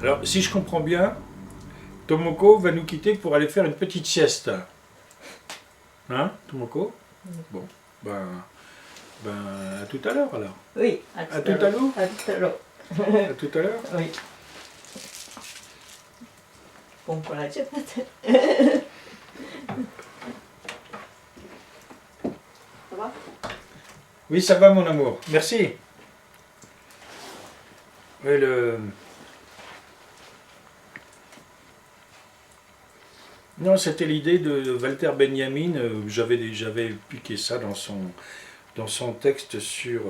Alors, si je comprends bien, Tomoko va nous quitter pour aller faire une petite sieste. Hein, Tomoko? Bon, ben, à tout à l'heure alors. Oui, À tout à l'heure. À tout à l'heure. À tout à l'heure. Oui. Buon coraggio. Ça va? Oui, ça va mon amour. Merci. Oui, Non, c'était l'idée de Walter Benjamin. J'avais piqué ça dans son texte sur...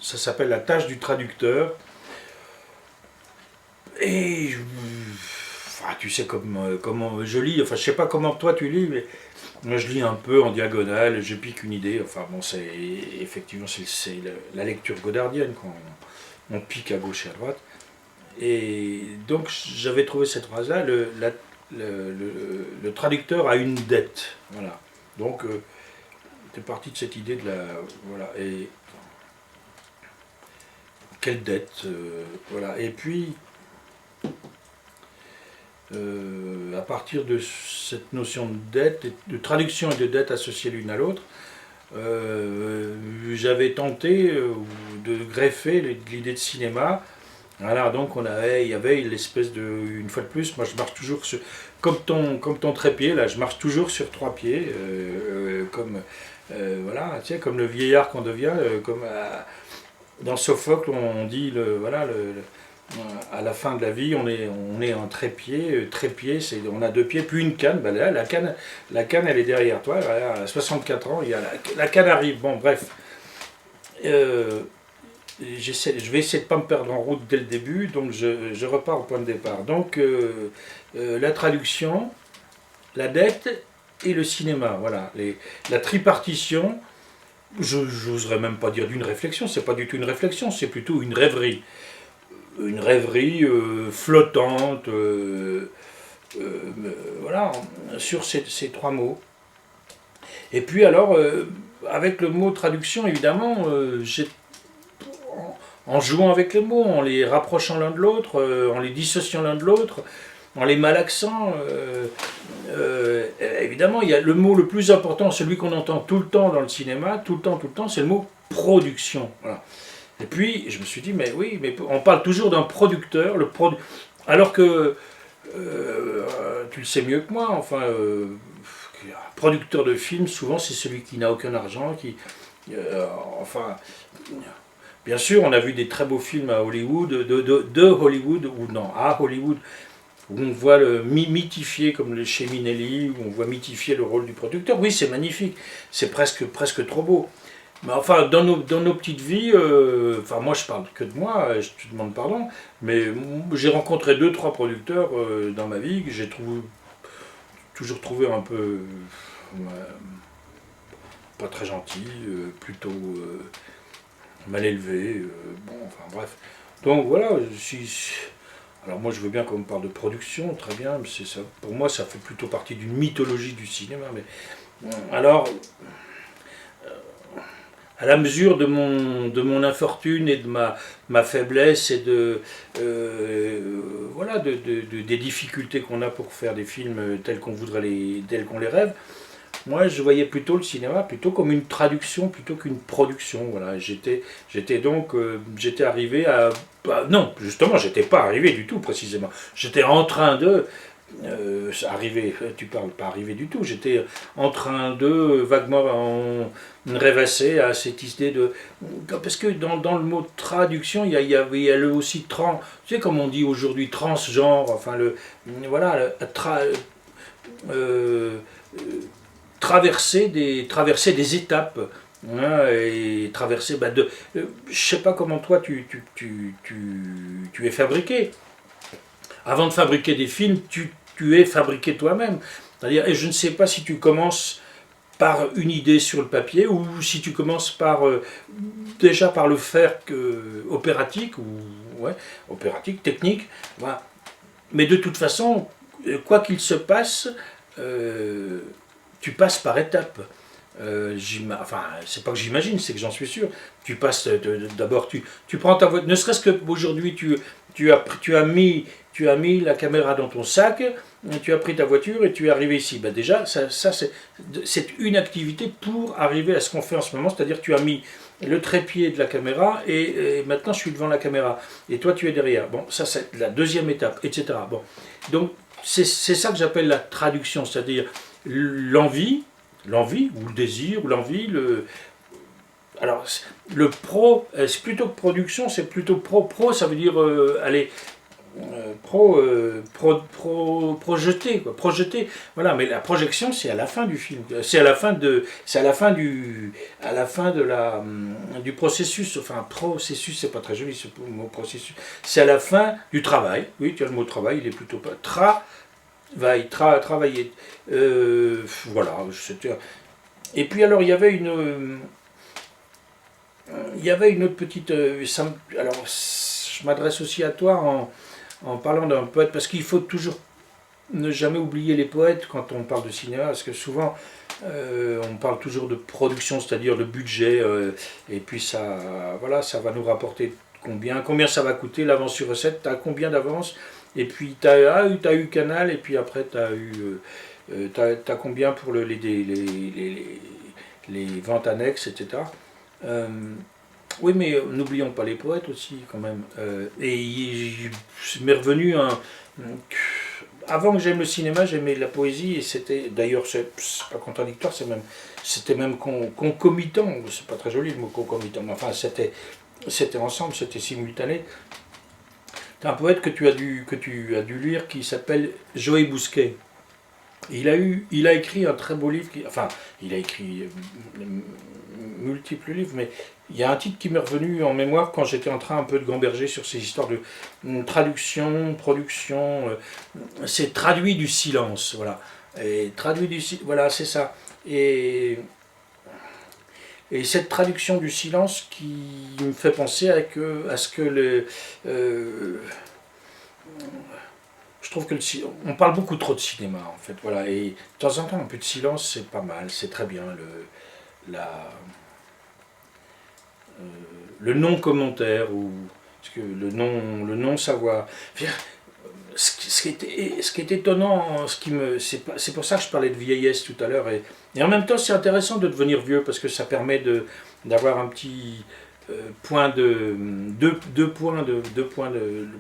ça s'appelle La tâche du traducteur. Et... Enfin, tu sais comment je lis. Enfin, je sais pas comment toi tu lis, mais moi je lis un peu en diagonale, je pique une idée. Enfin bon, c'est effectivement c'est la lecture godardienne quand on pique à gauche et à droite. Et donc j'avais trouvé cette phrase-là, le traducteur a une dette. Voilà. Donc c'est parti de cette idée de la... Voilà. Et quelle dette voilà. Et puis, à partir de cette notion de dette, de traduction et de dette associées l'une à l'autre, j'avais tenté de greffer l'idée de cinéma. Voilà, donc il y avait l'espèce de, une fois de plus, moi je marche toujours sur, comme ton trépied, là, je marche toujours sur trois pieds, voilà, tu sais, comme le vieillard qu'on devient, dans Sophocle, on dit, à la fin de la vie, on est en trépied, trépied, on a deux pieds, puis une canne, ben là, la canne elle est derrière toi, voilà, à 64 ans, il y a la canne arrive, bon bref. Je vais essayer de ne pas me perdre en route dès le début, donc je repars au point de départ. Donc la traduction, la dette et le cinéma, voilà. La tripartition, j'oserais même pas dire d'une réflexion, c'est pas du tout une réflexion, c'est plutôt une rêverie. Une rêverie flottante, voilà, sur ces trois mots. Et puis alors, avec le mot traduction, évidemment, en jouant avec les mots, en les rapprochant l'un de l'autre, en les dissociant l'un de l'autre, en les malaxant. Évidemment, il y a le mot le plus important, celui qu'on entend tout le temps dans le cinéma, tout le temps, c'est le mot production. Voilà. Et puis, je me suis dit, mais oui, mais on parle toujours d'un producteur, alors que, tu le sais mieux que moi, enfin, un producteur de film, souvent, c'est celui qui n'a aucun argent, enfin... Bien sûr, on a vu des très beaux films à Hollywood, de Hollywood, ou non, à Hollywood, où on voit mythifier, comme chez Minelli, où on voit mythifier le rôle du producteur. Oui, c'est magnifique, c'est presque trop beau. Mais enfin, dans nos petites vies, enfin moi je parle que de moi, je te demande pardon, mais j'ai rencontré 2-3 producteurs dans ma vie que j'ai toujours trouvé un peu pas très gentils, plutôt... mal élevé, bon, enfin bref. Donc voilà, alors moi je veux bien qu'on me parle de production, très bien, mais ça, pour moi ça fait plutôt partie d'une mythologie du cinéma. Mais alors, à la mesure de mon infortune et de ma faiblesse et voilà, des difficultés qu'on a pour faire des films tels qu'on les rêve, moi, je voyais plutôt le cinéma plutôt comme une traduction plutôt qu'une production. Voilà, j'étais arrivé à... non, justement, j'étais pas arrivé du tout, précisément. J'étais en train de... arriver, tu parles pas arrivé du tout, j'étais en train de vaguement rêvasser à cette idée de... Parce que dans le mot traduction, il y a le aussi trans... Tu sais, comme on dit aujourd'hui, transgenre, enfin, voilà, traverser des étapes, hein, et traverser je sais pas comment toi tu es fabriqué. Avant de fabriquer des films, tu es fabriqué toi-même. C'est-à-dire, et je ne sais pas si tu commences par une idée sur le papier ou si tu commences déjà par le faire opératique opératique, technique. Voilà. Mais de toute façon, quoi qu'il se passe, tu passes par étapes. Enfin, c'est pas que j'imagine, c'est que j'en suis sûr. Tu passes d'abord, tu prends ta voiture, ne serait-ce qu'aujourd'hui, tu as mis la caméra dans ton sac, tu as pris ta voiture et tu es arrivé ici. Ben déjà, ça c'est une activité pour arriver à ce qu'on fait en ce moment, c'est-à-dire tu as mis le trépied de la caméra et maintenant je suis devant la caméra et toi tu es derrière. Bon, ça c'est la deuxième étape, etc. Bon, donc c'est ça que j'appelle la traduction, c'est-à-dire l'envie ou le désir ou l'envie, alors le pro, c'est plutôt que production, c'est plutôt pro, ça veut dire allez, projeter, quoi, projeter, voilà, mais la projection c'est à la fin du film, c'est à la fin de du processus, enfin processus c'est pas très joli ce mot processus, c'est à la fin du travail, oui tu as le mot travail, il est plutôt pas, travailler, voilà, et puis alors il y avait une autre petite, alors je m'adresse aussi à toi en parlant d'un poète, parce qu'il faut toujours ne jamais oublier les poètes quand on parle de cinéma, parce que souvent on parle toujours de production, c'est-à-dire de budget, et puis ça, voilà, ça va nous rapporter combien ça va coûter, l'avance sur recette, tu as combien d'avance, et puis tu as eu Canal, et puis après tu as eu, t'as combien pour les ventes annexes, etc. Oui, mais n'oublions pas les poètes aussi, quand même. Et il m'est revenu avant que j'aime le cinéma, j'aimais la poésie, et c'était, d'ailleurs, c'est pas contradictoire, c'était même concomitant, c'est pas très joli le mot concomitant, mais enfin, c'était ensemble, c'était simultané. C'est un poète que tu as dû lire qui s'appelle Joël Bousquet. Il a écrit un très beau livre, enfin, il a écrit multiples livres, mais il y a un titre qui m'est revenu en mémoire quand j'étais en train un peu de gamberger sur ces histoires de traduction, production, c'est traduit du silence, voilà. Et traduit du silence, voilà, c'est ça. Et cette traduction du silence qui me fait penser à ce que je trouve que on parle beaucoup trop de cinéma en fait, voilà, et de temps en temps un peu de silence c'est pas mal, c'est très bien, le non-commentaire, ou parce que le non-savoir. Ce qui est étonnant, c'est pour ça que je parlais de vieillesse tout à l'heure, et en même temps c'est intéressant de devenir vieux, parce que ça permet d'avoir un petit point deux points le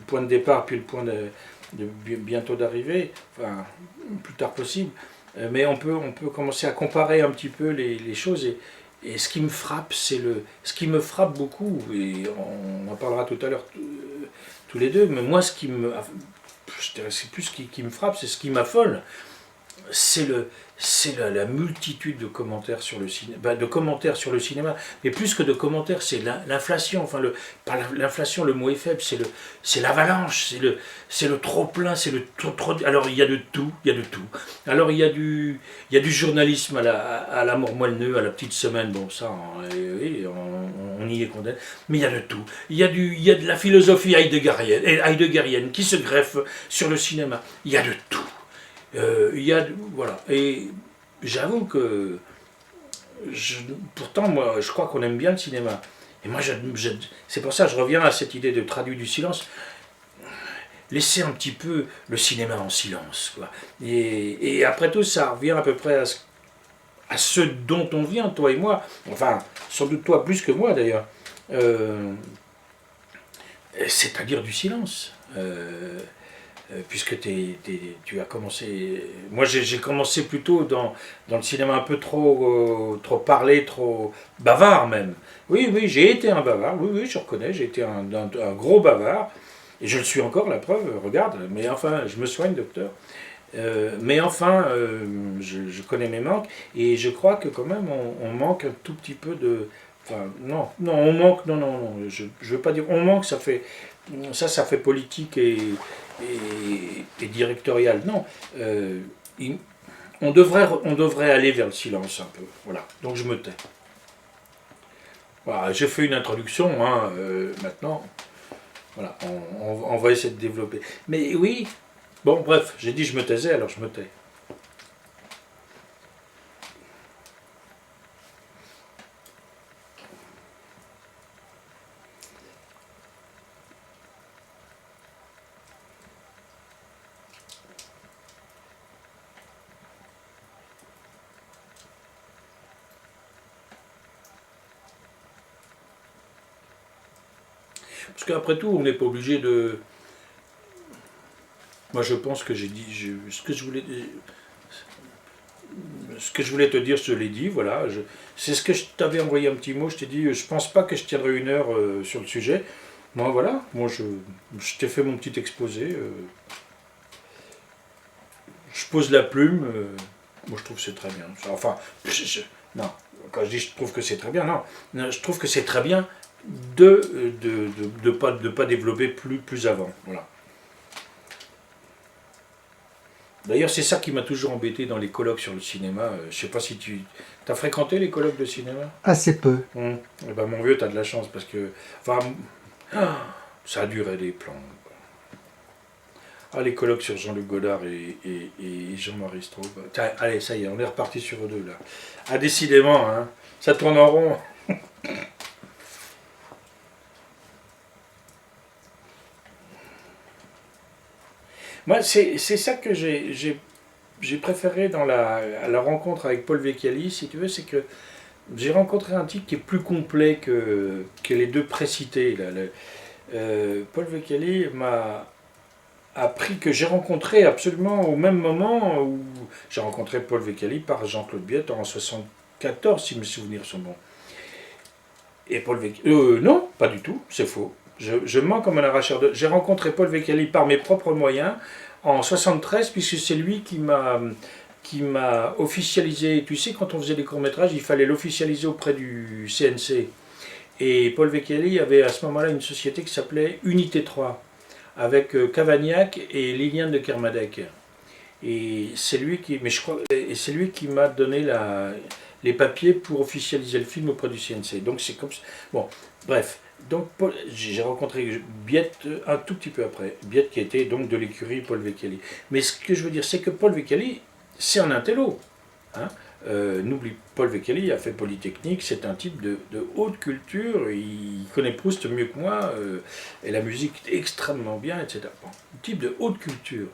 point de départ puis le point de bientôt d'arrivée, enfin plus tard possible, mais on peut commencer à comparer un petit peu les choses, et ce qui me frappe, ce qui me frappe beaucoup, et on en parlera tout à l'heure tous les deux, mais moi c'est plus ce qui me frappe, c'est ce qui m'affole, c'est la multitude de commentaires sur le cinéma, mais plus que de commentaires, c'est l'inflation, enfin par l'inflation le mot est faible, c'est l'avalanche, c'est le trop plein, c'est le trop, alors il y a de tout, alors il y a du journalisme à la mormoineux, à la petite semaine, bon ça, oui, on y est condamné, mais il y a de tout, il y a de la philosophie heideggerienne qui se greffe sur le cinéma, il y a de tout. Voilà, et j'avoue que pourtant moi je crois qu'on aime bien le cinéma, et moi c'est pour ça que je reviens à cette idée de traduire du silence, laisser un petit peu le cinéma en silence, quoi. Et après tout ça revient à peu près à ce dont on vient, toi et moi, enfin sans doute toi plus que moi d'ailleurs, c'est-à-dire du silence. Puisque tu as commencé. Moi, j'ai commencé plutôt dans le cinéma un peu trop parlé, trop bavard même. Oui, j'ai été un bavard, oui, je reconnais, j'ai été un gros bavard, et je le suis encore, la preuve, regarde, mais enfin, je me soigne, docteur. Mais enfin, je connais mes manques, et je crois que quand même, on manque un tout petit peu de. Enfin, non, on manque, non, je veux pas dire on manque, ça fait politique et directorial. Non, on devrait aller vers le silence un peu. Voilà, donc je me tais. Voilà, j'ai fait une introduction, hein, maintenant, voilà, on va essayer de développer. Mais oui, bon, bref, j'ai dit je me taisais, alors je me tais. Parce qu'après tout, on n'est pas obligé de... Moi, je pense que j'ai dit... Ce que je voulais te dire, je te l'ai dit, voilà. C'est ce que je t'avais envoyé un petit mot, je t'ai dit, je pense pas que je tiendrai 1 heure sur le sujet. Moi, voilà, je t'ai fait mon petit exposé. Je pose la plume, moi je trouve que c'est très bien. Enfin, non, quand je dis je trouve que c'est très bien, non, je trouve que c'est très bien de pas développer plus avant, voilà. D'ailleurs, c'est ça qui m'a toujours embêté dans les colloques sur le cinéma. Je sais pas si tu as fréquenté les colloques de cinéma. Assez peu. Eh ben, mon vieux, tu as de la chance parce que... Enfin, ça a duré des plans. Ah, les colloques sur Jean-Luc Godard et Jean-Marie Straub. Tiens, allez, ça y est, on est reparti sur eux deux, là. Ah, décidément, hein, ça tourne en rond. Moi, c'est ça que j'ai préféré dans la rencontre avec Paul Vecchiali, si tu veux, c'est que j'ai rencontré un type qui est plus complet que les deux précités. Là. Paul Vecchiali m'a appris que j'ai rencontré absolument au même moment où j'ai rencontré Paul Vecchiali par Jean-Claude Biette en 1974, si mes souvenirs sont bons. Et Paul Vecchiali... non, pas du tout, c'est faux. Je mens comme un arracheur de... J'ai rencontré Paul Vecchiali par mes propres moyens en 73, puisque c'est lui qui m'a officialisé. Tu sais, quand on faisait des courts-métrages, il fallait l'officialiser auprès du CNC. Et Paul Vecchiali avait à ce moment-là une société qui s'appelait Unité 3, avec Cavagnac et Liliane de Kermadec. Et c'est lui qui, mais je crois, et c'est lui qui m'a donné les papiers pour officialiser le film auprès du CNC. Donc c'est comme ça. Bon, bref. Donc j'ai rencontré Biette un tout petit peu après. Biette qui était donc de l'écurie Paul Vecchiali. Mais ce que je veux dire, c'est que Paul Vecchiali, c'est un intello. Hein. N'oublie, Paul Vecchiali a fait Polytechnique, c'est un type de haute culture, il connaît Proust mieux que moi, et la musique extrêmement bien, etc. Bon, un type de haute culture.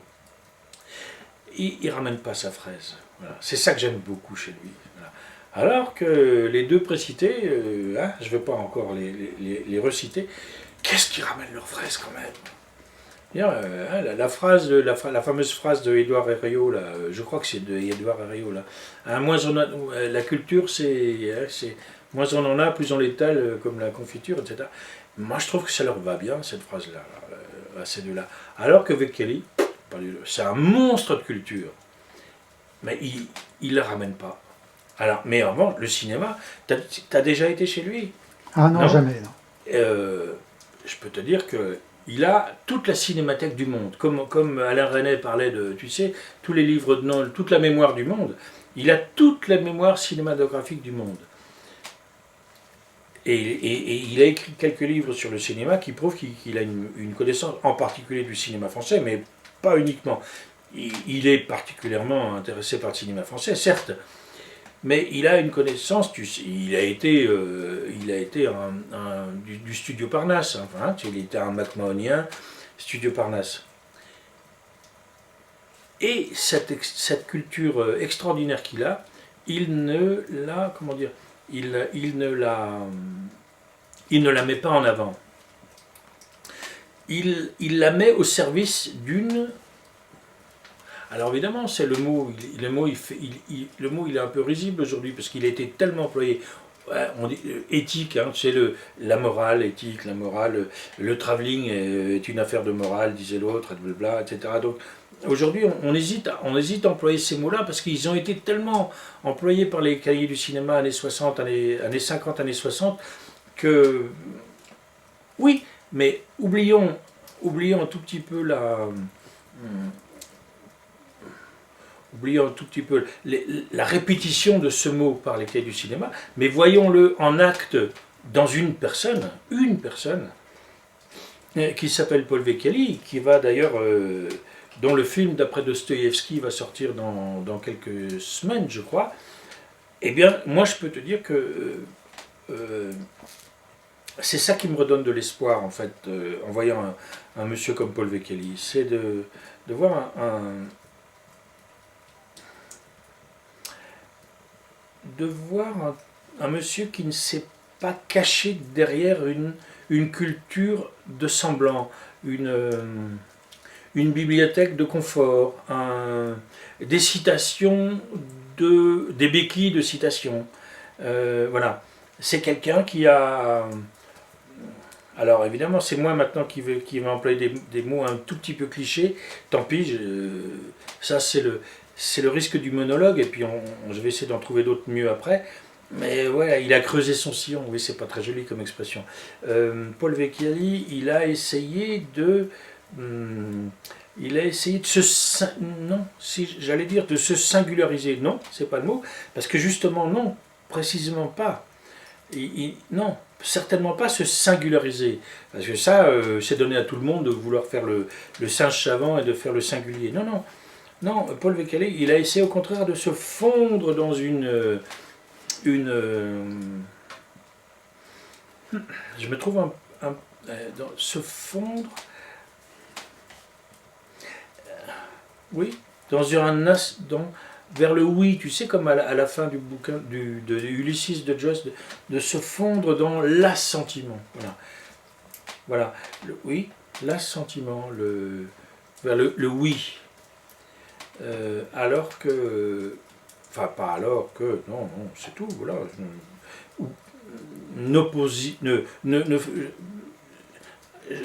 Il ne ramène pas sa fraise. Voilà. C'est ça que j'aime beaucoup chez lui. Voilà. Alors que les deux précités, hein, je ne vais pas encore les reciter, qu'est-ce qu'ils ramènent leur fraise quand même. La fameuse phrase de Édouard Herriot, là, je crois que c'est de Édouard Herriot, là. Hein, la culture, c'est moins on en a, plus on l'étale, comme la confiture, etc. Moi, je trouve que ça leur va bien, cette phrase-là, à ces deux-là. Alors que Vecchiali, c'est un monstre de culture, mais il ne la ramène pas. Alors, mais avant, le cinéma, t'as déjà été chez lui? Ah non, non jamais, non. Je peux te dire que il a toute la cinémathèque du monde, comme Alain Resnais parlait de, tu sais, tous les livres de Nol, toute la mémoire du monde. Il a toute la mémoire cinématographique du monde. Et il a écrit quelques livres sur le cinéma qui prouvent qu'il a une connaissance, en particulier du cinéma français, mais pas uniquement. Il est particulièrement intéressé par le cinéma français, certes, mais il a une connaissance, il a été du studio Parnasse, enfin, il était un MacMahonien, studio Parnasse. Et cette culture extraordinaire qu'il a, il ne la, comment dire, il ne la met pas en avant. Il la met au service d'une... Alors évidemment, c'est le mot il est un peu risible aujourd'hui parce qu'il a été tellement employé. On dit éthique, hein, c'est la morale, éthique, la morale, le travelling est une affaire de morale, disait l'autre, etc. Donc aujourd'hui, on hésite à employer ces mots-là parce qu'ils ont été tellement employés par les cahiers du cinéma années 60, années 50, années 60, que oui, mais oublions un tout petit peu oublions un tout petit peu la répétition de ce mot par les cahiers du cinéma, mais voyons-le en acte dans une personne qui s'appelle Paul Vecchiali, qui va d'ailleurs, dont le film d'après Dostoïevski va sortir dans quelques semaines, je crois. Eh bien, moi je peux te dire que c'est ça qui me redonne de l'espoir, en fait, en voyant un monsieur comme Paul Vecchiali, c'est de voir un monsieur qui ne sait pas caché derrière une culture de semblant, une bibliothèque de confort, des citations, des béquilles de citations. Voilà. C'est quelqu'un qui a... Alors évidemment, c'est moi maintenant qui vais employer des mots un tout petit peu clichés. Tant pis, ça c'est le risque du monologue, et puis je vais essayer d'en trouver d'autres mieux après. Mais ouais, il a creusé son sillon, oui, c'est pas très joli comme expression. Paul Vecchiali, il a essayé de de se singulariser. Non, c'est pas le mot, parce que justement, non, précisément pas. Non, certainement pas se singulariser, parce que ça, c'est donné à tout le monde de vouloir faire le singe savant et de faire le singulier. Non, non, non, Paul Vecchiali, il a essayé au contraire de se fondre dans je me trouve se fondre, oui, vers le oui, tu sais, comme à la fin du bouquin de Ulysses de Joyce, de se fondre dans l'assentiment. Voilà. Voilà. Oui, l'assentiment, vers le oui. Alors que. Enfin, pas alors que. Non, non, c'est tout, voilà.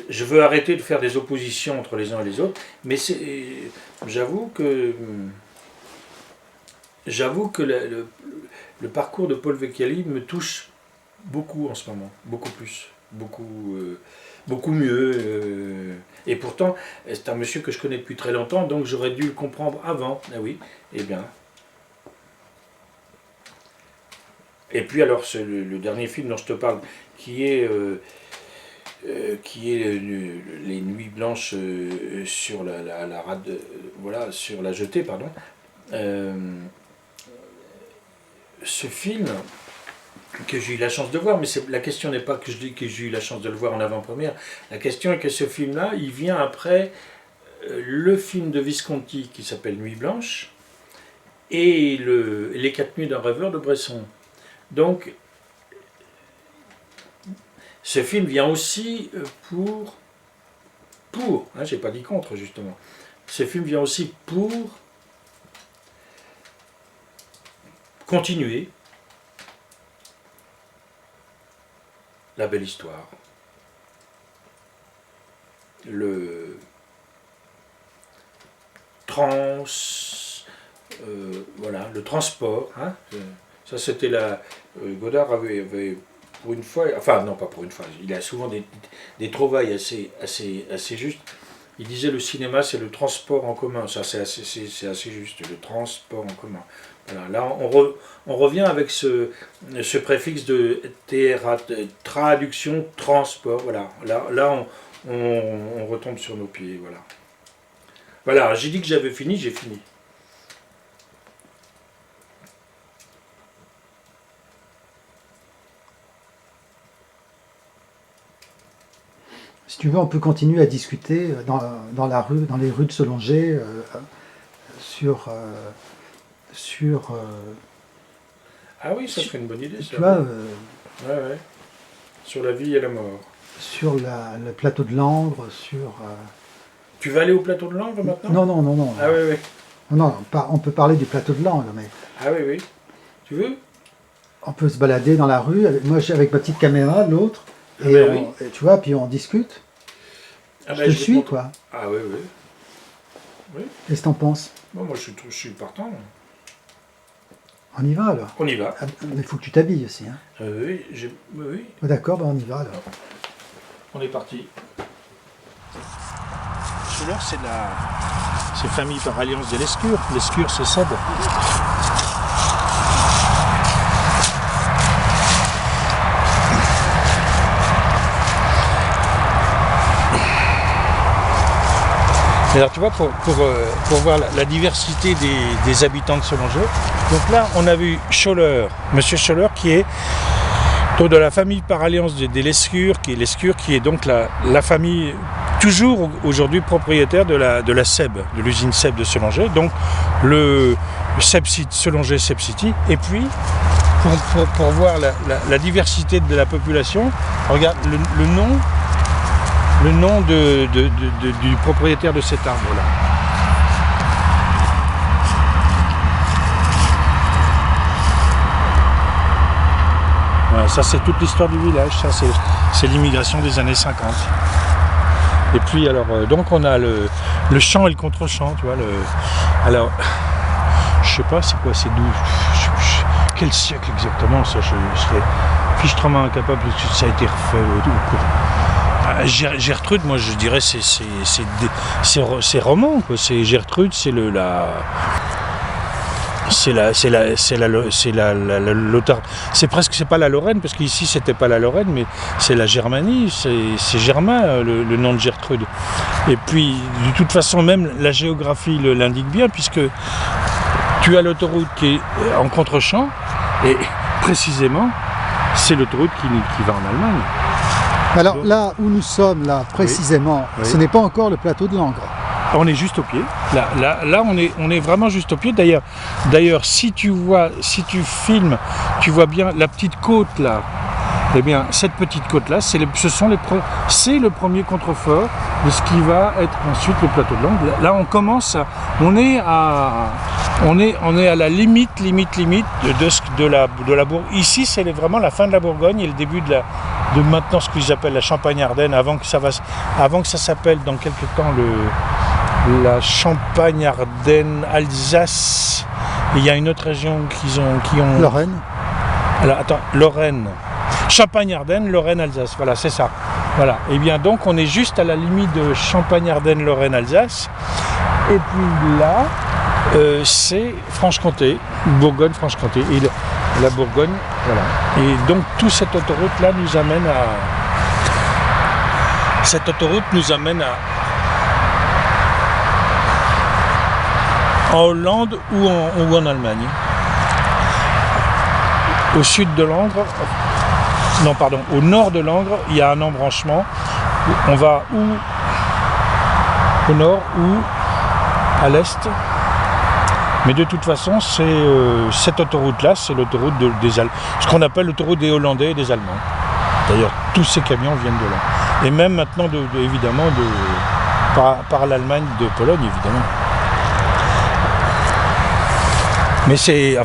Je veux arrêter de faire des oppositions entre les uns et les autres, mais j'avoue que le parcours de Paul Vecchiali me touche beaucoup en ce moment, beaucoup plus, beaucoup mieux. Et pourtant, c'est un monsieur que je connais depuis très longtemps, donc j'aurais dû le comprendre avant. Ah oui, eh bien. Et puis alors, le dernier film dont je te parle, qui est les Nuits Blanches sur sur la jetée, pardon. Ce film que j'ai eu la chance de voir, mais la question n'est pas que je dis que j'ai eu la chance de le voir en avant-première. La question est que ce film-là, il vient après le film de Visconti qui s'appelle Nuit Blanche et Les 4 nuits d'un rêveur de Bresson. Donc, ce film vient aussi j'ai pas dit contre justement, ce film vient aussi pour continuer la belle histoire, le transport, hein. Ça c'était Godard avait pour une fois, enfin non pas pour une fois, il a souvent des trouvailles assez justes. Il disait le cinéma c'est le transport en commun, ça c'est assez juste, le transport en commun. Voilà, là on revient avec ce préfixe de traduction, transport, voilà. Là on retombe sur nos pieds, voilà. Voilà, j'ai dit que j'avais fini, j'ai fini. Si tu veux, on peut continuer à discuter dans les rues de Solonger sur ah oui, ça serait une bonne idée. Tu vois, ouais. Sur la vie et la mort. Sur le plateau de Langres, sur... Tu vas aller au plateau de Langres maintenant ? Non. Ah oui. Non, on peut parler du plateau de Langres, mais... Ah oui. Tu veux ? On peut se balader dans la rue, moi avec ma petite caméra, l'autre, et tu vois, puis on discute. Je te suis, quoi. Ah oui. Qu'est-ce que t'en penses ? Bon, moi je suis partant. On y va alors ? On y va. Ah, mais il faut que tu t'habilles aussi. Hein. Oui. D'accord, on y va alors. On est parti. Celui-là, c'est famille par alliance de Lescure. Lescure, c'est Seb. Alors tu vois, pour voir la diversité des habitants de Solonger, donc là on a vu Scholler, monsieur Scholler qui est de la famille par alliance des Lescure, qui est donc la famille toujours aujourd'hui propriétaire de la SEB, de l'usine SEB de Solonger, donc le Solonger Seb City, et puis pour voir la diversité de la population, regarde le nom du propriétaire de cet arbre-là. Voilà, ça c'est toute l'histoire du village, ça c'est l'immigration des années 50. Et puis alors, donc on a le chant et le contre-chant, tu vois. Alors, je sais pas c'est quoi, c'est d'où, quel siècle exactement, ça je serais fichtrement incapable, parce que ça a été refait au cours. Gertrude, moi je dirais c'est roman, quoi. C'est Gertrude, c'est c'est pas la Lorraine, parce qu'ici c'était pas la Lorraine, mais c'est la Germanie, c'est germain le nom de Gertrude. Et puis de toute façon même la géographie l'indique bien, puisque tu as l'autoroute qui est en contre-champ, et précisément c'est l'autoroute qui va en Allemagne. Alors là où nous sommes, là précisément, oui. Ce n'est pas encore le plateau de Langres. On est juste au pied. Là on est vraiment juste au pied. D'ailleurs, si tu filmes, tu vois bien la petite côte là. Eh bien, cette petite côte là, c'est le premier contrefort de ce qui va être ensuite le plateau de Langres. Là, on est à la limite de la Bourgogne. Ici, c'est vraiment la fin de la Bourgogne et le début de maintenant ce qu'ils appellent la Champagne-Ardenne, avant que ça s'appelle dans quelques temps la Champagne-Ardenne-Alsace. Il y a une autre région qui ont... Lorraine. Alors, attends, Lorraine. Champagne-Ardenne, Lorraine-Alsace. Voilà, c'est ça. Voilà. Et bien donc, on est juste à la limite de Champagne-Ardenne, Lorraine-Alsace. Et puis là, c'est Franche-Comté, Bourgogne-Franche-Comté. Et la Bourgogne, voilà. Et donc, toute cette autoroute-là nous amène à... en Hollande ou en Allemagne. Au sud de Langres, au nord de Langres, il y a un embranchement. On va au nord ou à l'est. Mais de toute façon, cette autoroute-là, c'est l'autoroute des Allemands. Ce qu'on appelle l'autoroute des Hollandais et des Allemands. D'ailleurs, tous ces camions viennent de là. Et même maintenant, évidemment, par l'Allemagne de Pologne, évidemment. Mais je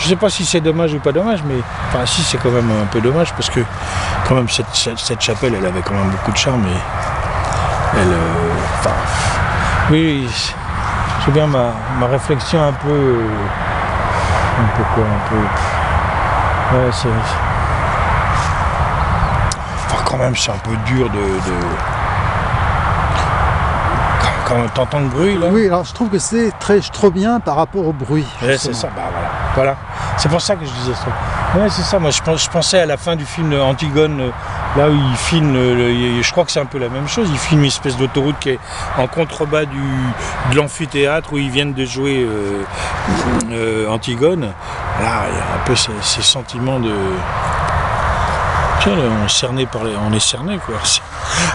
sais pas si c'est dommage ou pas dommage, mais si c'est quand même un peu dommage, parce que quand même cette chapelle, elle avait quand même beaucoup de charme, et oui, c'est bien ma réflexion un peu ouais, c'est quand même c'est un peu dur quand t'entends le bruit là. Oui, alors je trouve que c'est très trop-bien par rapport au bruit. Ouais, c'est ça, voilà. C'est pour ça que je disais ça. Ouais, c'est ça, moi je pensais à la fin du film Antigone, là où il filme, je crois que c'est un peu la même chose, il filme une espèce d'autoroute qui est en contrebas de l'amphithéâtre où ils viennent de jouer Antigone. Là, il y a un peu ces sentiments de... On est cerné quoi.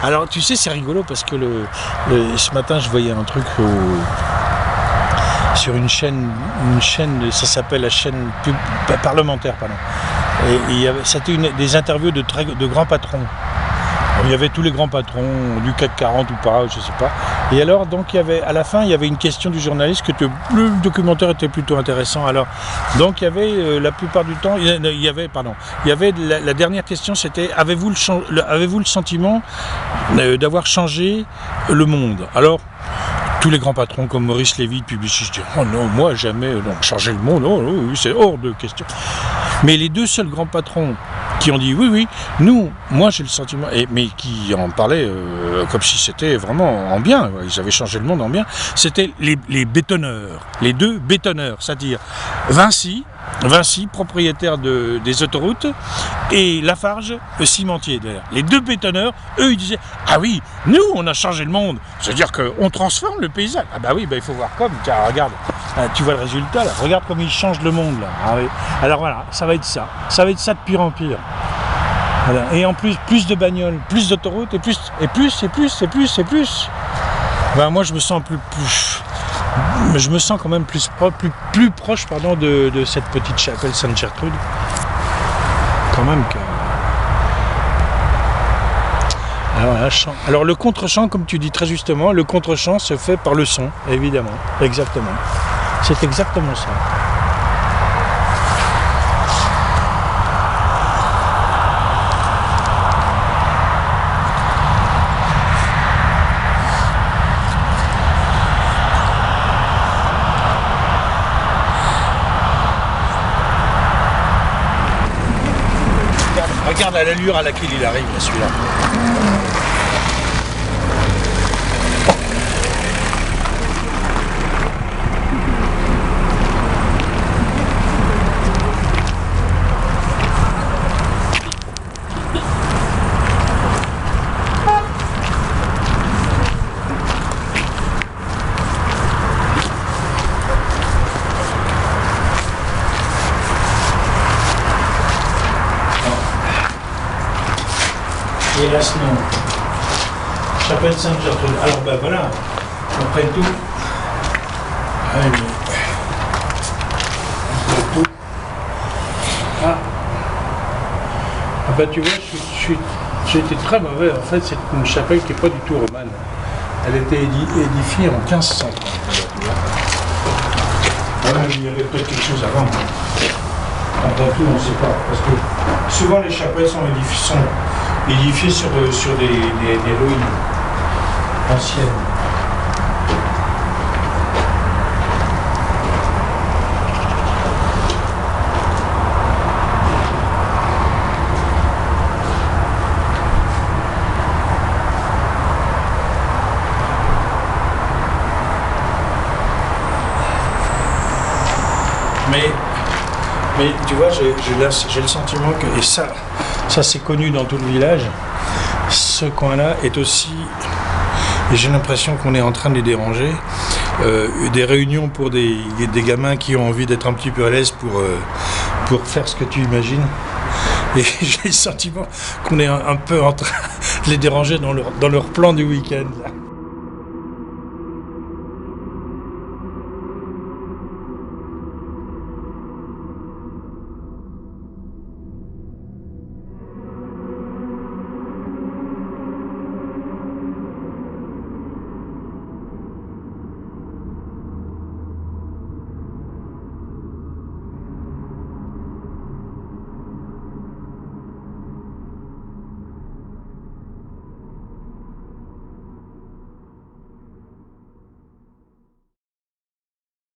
Alors tu sais, c'est rigolo parce que ce matin je voyais un truc sur une chaîne, ça s'appelle la chaîne parlementaire, pardon. Et c'était des interviews de grands patrons. Il y avait tous les grands patrons du CAC 40 ou pas, je sais pas. Et alors, donc, à la fin, il y avait une question du journaliste le documentaire était plutôt intéressant. Alors, donc, il y avait la plupart du temps, la dernière question, c'était avez-vous le sentiment d'avoir changé le monde? Alors, tous les grands patrons comme Maurice Lévy, publicistes, disent oh non, moi jamais, non, changer le monde, oh, oui, c'est hors de question. Mais les deux seuls grands patrons qui ont dit oui, moi j'ai le sentiment, mais qui en parlaient comme si c'était vraiment en bien, ils avaient changé le monde en bien, c'était les bétonneurs, les deux bétonneurs, c'est-à-dire Vinci, propriétaire des autoroutes, et Lafarge, le cimentier d'ailleurs. Les deux bétonneurs, eux, ils disaient ah oui, nous on a changé le monde, c'est-à-dire qu'on transforme le paysage. Ah bah oui, il faut voir comme, tiens, regarde, tu vois le résultat là, regarde comme ils changent le monde là. Ah oui. Alors voilà, ça va être ça de pire en pire. Voilà. Et en plus de bagnoles, plus d'autoroutes, et plus. Ben, moi je me sens quand même plus proche de cette petite chapelle Sainte-Gertrude. quand même que... Alors le contre-champ, comme tu dis très justement, le contre-champ se fait par le son, évidemment. Exactement. C'est exactement ça. Regarde à l'allure à laquelle il arrive, celui-là. Hélas non. Chapelle Sainte-Gertrude. Alors ben voilà, après tout. Allez. Après tout. Ah. Ah ben tu vois, j'ai été très mauvais. En fait, c'est une chapelle qui n'est pas du tout romane. Elle a été édifiée en 1530. Voilà, il y avait peut-être quelque chose avant. Après tout, on ne sait pas. Parce que souvent les chapelles sont édifiées sur des ruines anciennes. Mais tu vois, j'ai le sentiment que, et ça c'est connu dans tout le village, ce coin-là est aussi, et j'ai l'impression qu'on est en train de les déranger, des réunions pour des gamins qui ont envie d'être un petit peu à l'aise pour faire ce que tu imagines. Et j'ai le sentiment qu'on est un peu en train de les déranger dans leur plan du week-end.